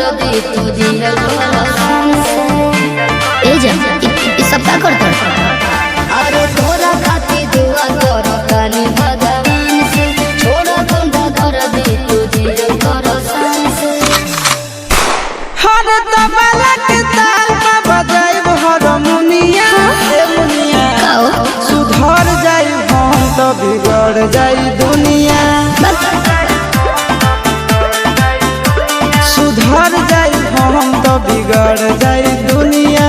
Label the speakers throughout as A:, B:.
A: दर्दी तू दिया ए जा ई सब का करत अरे तोरा खातिर दुआ कर कानी भगवान से छोड़ा बंदा दर्दी तू दिया करसान से
B: हर तबला के ताल में बजाइब हारमोनिया ए मुनिया सुधर जाई हम तो बिगड़ जाई दुनिया सुधर जाई हम तो बिगड़ जाई दुनिया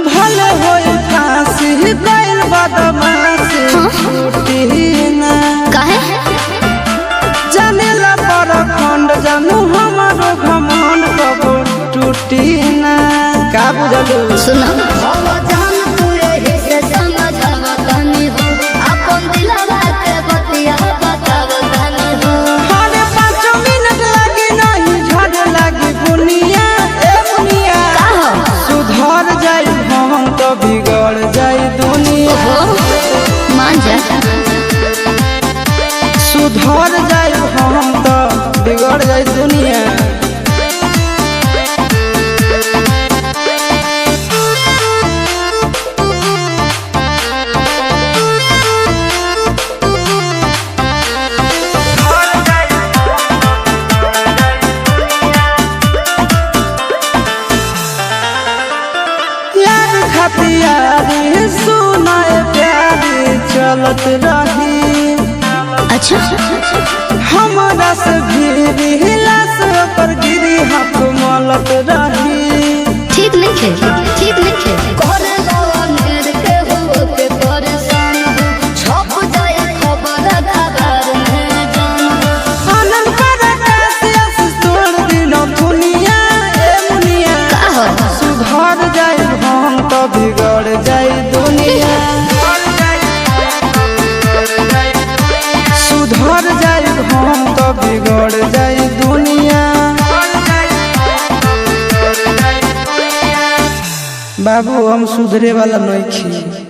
B: भले होई फांसी गइल बदमाशी छूटी ना
A: काहे
B: जानेला पर खंड जानू हमारो घमंड कबो टूटी ना का बुझलू
A: सुनो हो जान तू एही से समझावा तनी हो अपन दिलवा के बतिया बतावा तनी हो
B: हरे 5 मिनट लगे नहीं झड़ लगी बुनिया ए बुनिया
A: का हो
B: सुधर जाई हम तो बिगड़ जाई दुनिया
A: मान जा
B: सुधर जाई हम तो बिगड़ जाई दुनिया यार खतियारी सुनाए प्यारी चलत रही
A: अच्छा
B: हमारा से भी हिला से पर गिरी हाथ मलत रही
A: ठीक नहीं खे करे लवन के हो पे परेशान हो छप जाए खबर खबर में जान हो
B: आनंद पर तोड़ दिनो दुनिया ए मुनिया
A: का हो
B: सुधर जाए हम तो बिगड़ जाए दुनिया सुधर जाए हम तो बिगड़ जाए दुनिया बाबू हम सुधरे वाला नहीं छी।